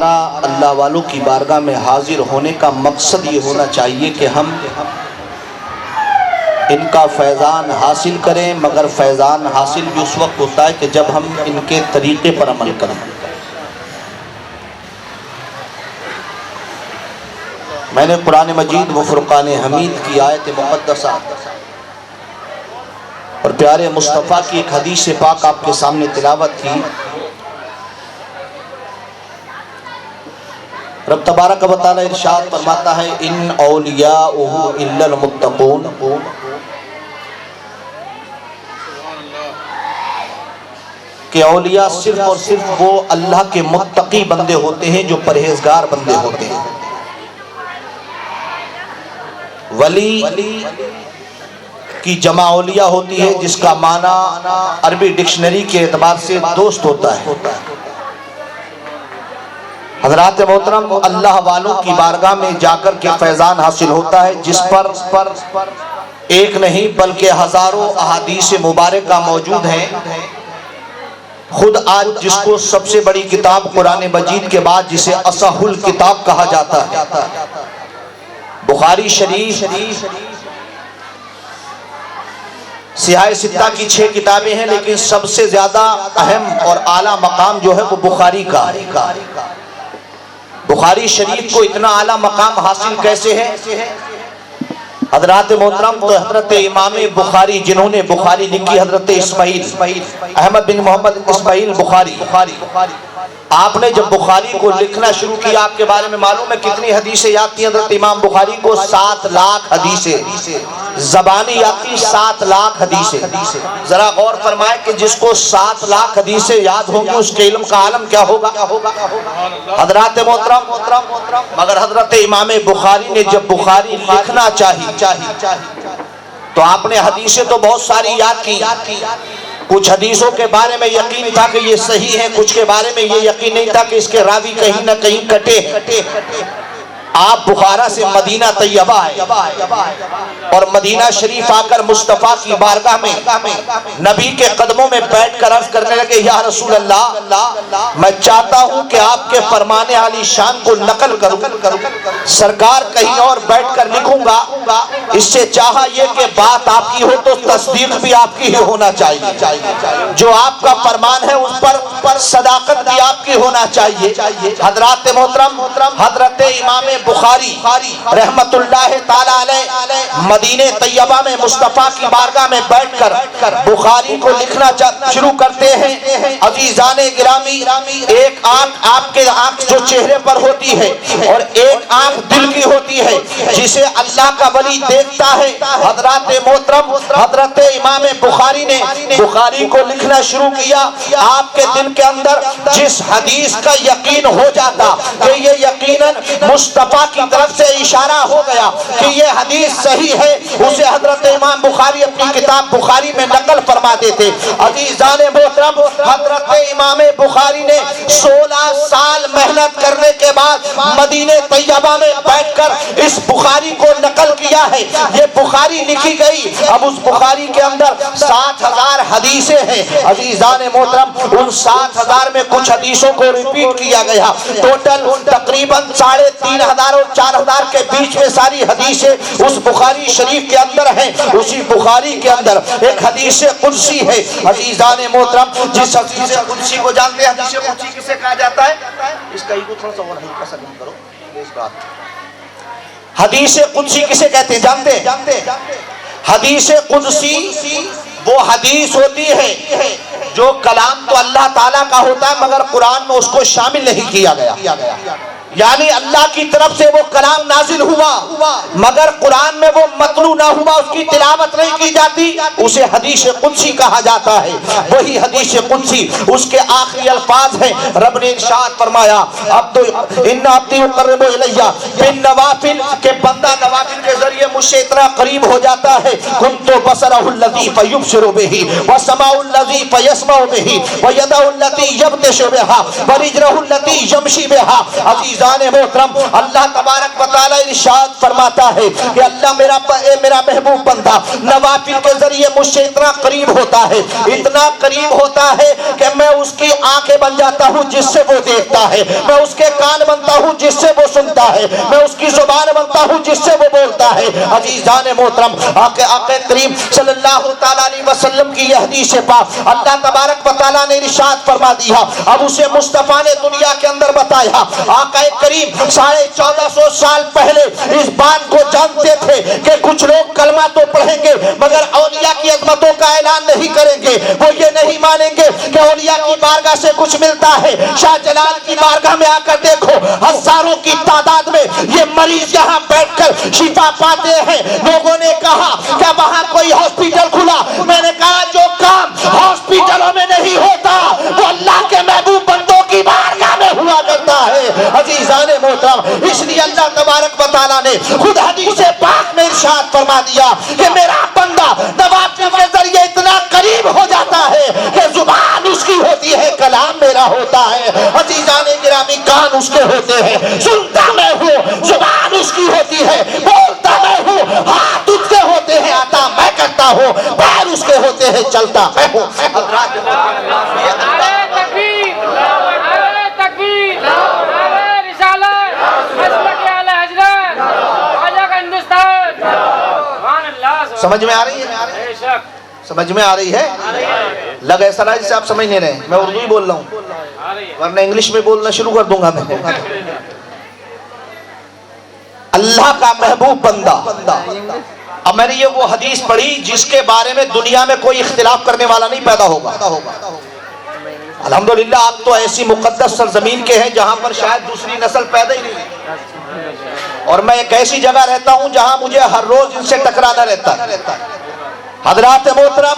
ہمارا اللہ والوں کی بارگاہ میں حاضر ہونے کا مقصد یہ ہونا چاہیے کہ ہم ان کا فیضان حاصل کریں، مگر فیضان حاصل بھی اس وقت ہوتا ہے کہ جب ہم ان کے طریقے پر عمل کریں۔ میں نے قرآن مجید و فرقان حمید کی آیت مقدسہ اور پیارے مصطفیٰ کی ایک حدیث پاک آپ کے سامنے تلاوت کی۔ رب تبارک و تعالی ارشاد فرماتا ہے ان اولیاءہ الا المتقون، کہ اولیاء صرف اور صرف وہ اللہ کے متقی بندے ہوتے ہیں جو پرہیزگار بندے ہوتے ہیں۔ ولی کی جمع اولیاء ہوتی ہے جس کا معنی عربی ڈکشنری کے اعتبار سے دوست ہوتا ہے۔ حضرات محترم، اللہ والوں کی بارگاہ میں جا کر کے فیضان حاصل ہوتا ہے جس پر ایک نہیں بلکہ ہزاروں احادیث مبارکہ موجود ہیں۔ خود آج جس کو سب سے بڑی کتاب قرآن مجید کے بعد جسے اصح الکتاب کہا جاتا ہے، بخاری شریف، سیاہ ستہ کی 6 کتابیں ہیں، لیکن سب سے زیادہ اہم اور اعلیٰ مقام جو ہے وہ بخاری کا ہے۔ بخاری شریف کو اتنا اعلیٰ مقام حاصل کیسے ہے؟ حضرات محترم، تو حضرت امام بخاری جنہوں نے بخاری لکھی، حضرت اسماعیل احمد بن محمد اسماعیل بخاری، آپ نے جب بخاری کو لکھنا شروع کیا، آپ کے بارے میں معلوم ہے کتنی حدیثیں یاد تھیں حضرت امام بخاری کو؟ 7 لاکھ حدیثیں زبانی یاد تھی، 7 لاکھ حدیثیں۔ ذرا غور فرمائے کہ جس کو 7 لاکھ حدیثیں یاد ہوں گی اس کے علم کا عالم کیا ہوگا حضرات محترم؟ مگر حضرت امام بخاری نے جب بخاری لکھنا چاہی تو آپ نے حدیثیں تو بہت ساری یاد کی، کچھ حدیثوں کے بارے میں یقین تھا کہ یہ صحیح ہے، کچھ کے بارے میں یہ یقین نہیں تھا کہ اس کے راوی کہیں نہ کہیں کٹے۔ آپ بخارا سے مدینہ طیبہ آئے اور مدینہ شریف آ کر مصطفیٰ کی بارگاہ میں نبی کے قدموں میں بیٹھ کر عرض کرنے لگے یا رسول اللہ، میں چاہتا ہوں کہ آپ کے فرمان عالی شان کو نقل کروں، سرکار کہیں اور بیٹھ کر لکھوں گا، اس سے چاہا یہ کہ بات آپ کی ہو تو تصدیق بھی آپ کی ہی ہونا چاہیے، جو آپ کا فرمان ہے اس پر صداقت بھی آپ کی ہونا چاہیے۔ حضرات محترم، حضرت امام بخاری رحمت اللہ تعالی علیہ مدینہ طیبہ میں مصطفیٰ کی بارگاہ میں بیٹھ کر بخاری کو لکھنا شروع کرتے ہیں۔ عزیزان گرامی، ایک آنکھ آپ کے آنکھ جو چہرے پر ہوتی ہے اور ایک آنکھ دل کی ہوتی ہے جسے اللہ کا ولی دیکھتا ہے۔ حضرات محترم، حضرت امام بخاری نے بخاری کو لکھنا شروع کیا، آپ کے دل کے اندر جس حدیث کا یقین ہو جاتا کہ یہ یقیناً مصطفیٰ کی طرف سے اشارہ ہو گیا کہ یہ حدیث صحیح ہے، اسے حضرت امام بخاری اپنی کتاب بخاری میں نقل فرما دیتے۔ عزیزان محترم، حضرت امام بخاری نے 16 سال محنت کرنے کے بعد مدینہ طیبہ میں بیٹھ کر اس بخاری کو نقل کیا ہے۔ یہ بخاری لکھی گئی، اب اس بخاری کے اندر 7000 حدیثیں ہیں۔ عزیزان محترم، ان 7000 میں کچھ حدیثوں کو ریپیٹ کیا گیا، ٹوٹل تقریباً 3500 اور 4000 کے بیچ میں ساری حدیثیں اس بخاری شریف کے اندر ہیں۔ اسی بخاری کے اندر ایک حدیث قدسی ہے۔ عزیزان محترم، جس حدیث قدسی کو جانتے ہیں، حدیث قدسی کسے کہا جاتا ہے؟ اس کا ایگو تھوڑا سا اور ہلکا سا کم کرو اس بات۔ حدیث قدسی کسے کہتے ہیں جانتے ہیں؟ حدیث قدسی وہ حدیث ہوتی ہے جو کلام تو اللہ تعالیٰ کا ہوتا ہے مگر قرآن میں اس کو شامل نہیں کیا گیا، یعنی اللہ کی طرف سے وہ کلام نازل ہوا مگر قرآن میں وہ متلو نہ ہوا، اس کی تلاوت نہیں کی جاتی، اسے حدیث قدسی کہا جاتا ہے۔ وہی حدیث قدسی، اس کے آخری الفاظ ہیں، رب نے ارشاد فرمایا ان عبدی یقرب الی بالنوافل، کہ بندہ نوافل کے ذریعے مجھ سے اتنا قریب ہو جاتا ہے، کنت بصرہ الذی فیبصر بہ وسمعہ الذی فیسمع بہ ویدہ التی یبطش بہا ورجلہ التی یمشی بہا۔ عزیز अजीजान मोहतरम, अल्लाह तबारक व तआला इरशाद फरमाता है कि अल्लाह मेरा महबूब बंदा नवाफिल के जरिए मुझसे इतना करीब होता है, इतना करीब होता है कि मैं उसकी आंखें बन जाता हूँ जिससे वो देखता है, मैं उसके कान बनता हूँ जिससे वो सुनता है, मैं उसकी जुबान बनता हूँ जिससे वो बोलता है। अजीजान मोहतरम, आक़ा करीम सल्लल्लाहु तआला अलैहि वसल्लम की यह हदीस पाक अल्लाह तबारक व तआला ने इरशाद फरमा दिया। अब उसे मुस्तफा ने दुनिया के अंदर बताया। आक़ा करीम 1450 साल पहले इस बात को जानते थे कि कुछ लोग कलमा तो पढ़ेंगे मगर औलिया की अजमतों का ऐलान नहीं करेंगे, वो ये नहीं मानेंगे कि औलिया की बारगाह से कुछ मिलता है। शाहजलाल की बारगाह में आकर देखो, हजारों की तादाद में ये मरीज यहाँ बैठकर शिफा पाते हैं। लोगों ने कहा क्या वहां कोई हॉस्पिटल खुला? मैंने कहा जो काम हॉस्पिटलों में नहीं होता वो अल्लाह के महबूब बंदों की बारगाह में हुआ करता है। अजीजान मोहतरम, इसलिए अल्लाह तबारक व तआला ने खुद हदीस पाक में इरशाद फरमा दिया कि मेरा बंदा नवाफिल के जरिए इतना करीब हो जाता है कि जुबान उसकी होती है, कलाम मेरा होता है। अजीजान गिरामी, कान उसके होते हैं, सुनता मैं हूँ, जुबान उसकी होती है, बोलता मैं हूँ, हाथ उसके होते हैं, आता मैं करता हूँ, पैर उसके होते हैं, चलता मैं हूँ। समझ में आ रही है? समझ में आ रही है? लग ऐसा रहा है जिसे आप समझ नहीं रहे। मैं उर्दू ही बोल रहा हूँ, वरना इंग्लिश में बोलना शुरू कर दूंगा मैं। अल्लाह का महबूब बंदा। अब मैंने ये वो हदीस पढ़ी जिसके बारे में दुनिया में कोई इख्तिलाफ करने वाला नहीं पैदा होगा। अल्हम्दुलिल्लाह, आप तो ऐसी मुकद्दस सरजमीन के हैं जहां पर शायद दूसरी नस्ल पैदा ही नहीं, और मैं एक ऐसी जगह रहता हूं जहां मुझे हर रोज इनसे टकराना रहता है। हजरात मोहतरम,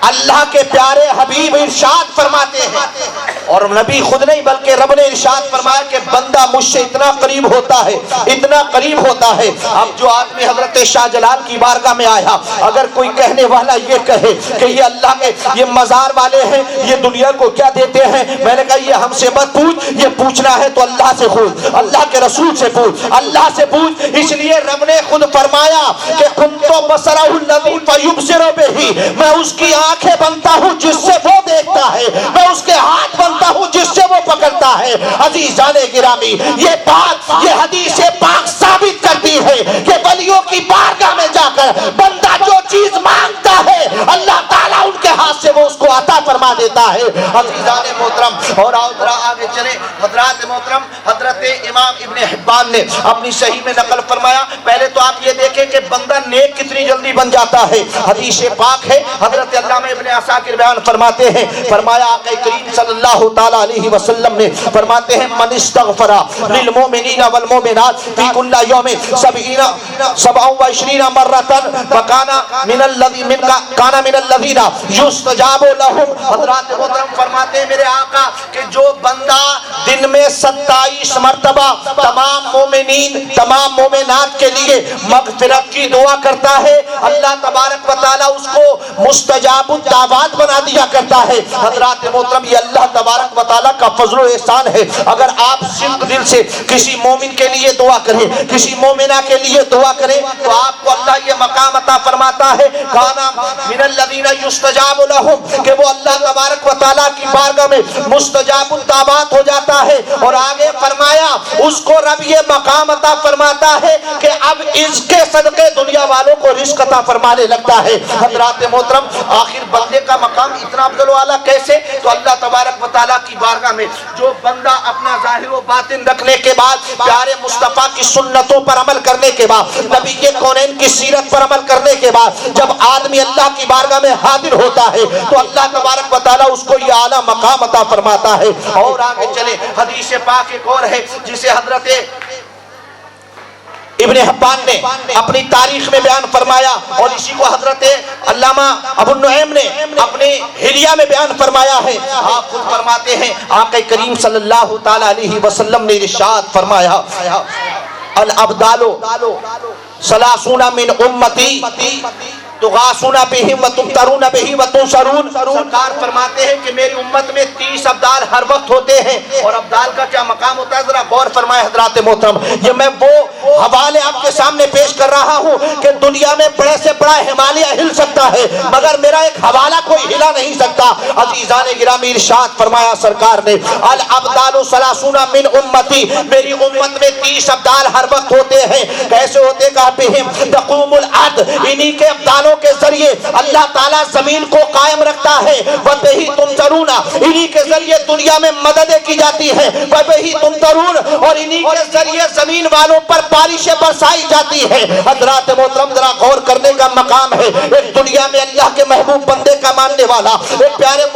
अल्लाह के प्यारे हबीब इरशाद फरमाते हैं, और नबी खुद नहीं बल्कि रब ने इरशाद फरमाया कि बंदा मुझसे इतना करीब होता है, इतना करीब होता है। अब जो आदमी हजरत शाहजलाल की बारगाह में आया, अगर कोई कहने वाला ये कहे कि ये अल्लाह के ये मजार वाले हैं, ये दुनिया को क्या देते हैं, मैंने कहा ये हमसे मत पूछ, ये पूछना है तो अल्लाह से पूछ, अल्लाह के रसूल से पूछ, अल्लाह से पूछ। इसलिए रब ने खुद फरमाया कि कुंतो बसरहुल लज़ी फयुबसिरु बिही, मैं उसकी आंखें बनता हूँ जिससे वो देखता है, मैं उसके हाथ बनता हूँ जिससे वो पकड़ता है। अजीजाने गिरामी, ये बात ये हदीस पाक साबित करती है कि वलियों की बारगाह में जाकर बंदा जो चीज मांगता है अल्लाह ताला उनके हाथ से वो उसको अता फरमा देता है। अजीजाने मोहतरम, और आगे चले। हजरात मोहतरम, हजरत इमाम इब्ने हिब्बान ने अपनी सही में नकल फरमाया। पहले तो आप ये देखें कि बंदा नेक कितनी जल्दी बन जाता है। हदीस पाक है, हजरत अल्लामा इब्ने असाकिर बयान फरमाते हैं, फरमाया आक़ा करीम सल्लल्लाहु तआला अलैहि वसल्लम ने फरमाते हैं, मन इस्तग़फ़रा लिल मुमिनीना वल मुमिनात फी कुल्ली यौमिन 27 मर्रतन फकाना मिनल लज़ीना युस्तजाबु लहुम। हज़रात मोहतरम फरमाते हैं मेरे आका कि जो बंदा दिन में 27 मर्तबा तमाम मोमिनीन तमाम मोमिनात के लिए मग़फ़िरत की दुआ करता है, अल्लाह तबारक व तआला उसको मुस्तजाबुद दावत बना दिया करता है। हज़रात मोहतरम, ये अल्लाह तबारक व तआला का फज़्ल व एहसान है। अगर आप सिर्फ दिल से किसी मोमिन के लिए दुआ करें, किसी मोमिना के लिए दुआ करें, तो आपको अल्लाह ये मकाम अता फरमाता है, काना मिनल लज़ीना युस्तजाबु लहुम, कि वो अल्लाह तबारक व तआला की बारगाह में मुस्तजाबुद दावत हो जाता है। और आगे फरमाया उसको रब ये मकाम अता फरमाता है कि अब इसके सदके दुनिया वालों को रिज़्क़ अता फरमाने लगता है। हज़रात मोहतरम, आखिर बंदे का मकाम इतना अफजल वाला कैसे? तो अल्लाह तबारक व तआला की बारगाह में जो बंदा अपना ज़ाहिर व बातिन रखने के बाद, प्यारे मुस्तफ़ा की सुन्नतों पर अमल करने के बाद, नबी के कौनैन की सीरत पर अमल करने के बाद जब आदमी अल्लाह की बारगाह में हाजिर होता है तो अल्लाह तबारक व तआला उसको ये आला मकाम अता फरमाता है। और आगे चले, हदीस पाक एक और है जिसे हजरत इब्ने हिब्बान ने अपनी तारीख में बयान फरमाया, और इसी को हजरत अल्लामा अबू नुऐम ने अपने हिलिया में बयान फरमाया है। आप खुद फरमाते हैं, आक़ा करीम सल्लल्लाहु तआला अलैहि वसल्लम ने इरशाद फरमाया, अल अब्दालो सलासूना मिन उम्मती तुगासूना बिहिम व तुमतरूना बिही व तुनसरून। सरकार फरमाते हैं कि मेरी उम्मत में 30 अब्दाल हर वक्त होते हैं। और अब्दाल का क्या मकाम होता है, जरा गौर फरमाए हजरात मोहतरम। ये मैं वो हवाले आपके सामने पेश कर रहा हूँ कि दुनिया में बड़े से बड़ा हिमालय हिल सकता है, मगर मेरा एक हवाला कोई हिला नहीं सकता। अजीजान गिरामी, इरशाद फरमाया सरकार ने, अल अब्दालु सलासूना मिन उम्मती, मेरी उम्मत में 30 अब्दाल हर वक्त होते हैं। कैसे होते, कहा बिहिम तक़ूमुल अर्द, इन्हीं के अब्दालों के जरिए अल्लाह ताला जमीन को कायम रखता है। वही तुमतरूना, इन्हीं के जरिए दुनिया में मददें की जाती है। वही तुमतरून, और इन्हीं के जरिए जमीन वालों पर बारिशें बरसाई जाती है। हजरात मोहतरम, जरा गौर करने का मकाम है। एक दुनिया में अल्लाह के महबूब बंदे का मानने वाला, एक प्यारे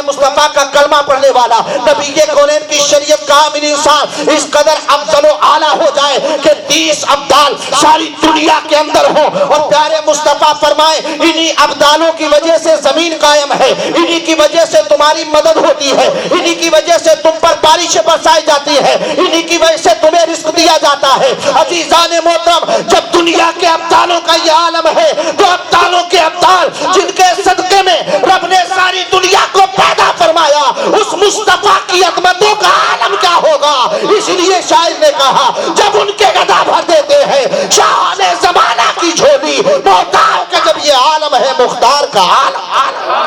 मुस्तफा का कलमा पढ़ने वाला, नबी के कौनैन की शरीयत का आमिल इंसान इस कदर अफजल व आला हो जाए कि 30 अब्दाल सारी दुनिया के अंदर हो। और प्यारे मुस्तफा फरमाए, इन्हीं अब्दालों की वजह से जमीन कायम है, इन्हीं की वजह से तुम्हारी मदद होती है, इन्हीं की वजह से तुम पर बारिशें बरसाई जाती है, इन्हीं की वजह से तुम्हें रिस्क दिया जाता है। अजीजान मोहतरम, जब दुनिया के अब्दालों का यह आलम है, तो अब्दालों के अब्दाल जिनके सदके में रब ने सारी दुनिया को पैदा फरमाया, उस मुस्तफा की अजमतों का आलम क्या होगा। इसलिए शायर ने कहा, जब उनके गदा भर देते हैं शाह ने जमाना की झोली, मोहतार का जब ये आलम है, मुख्तार का आलम।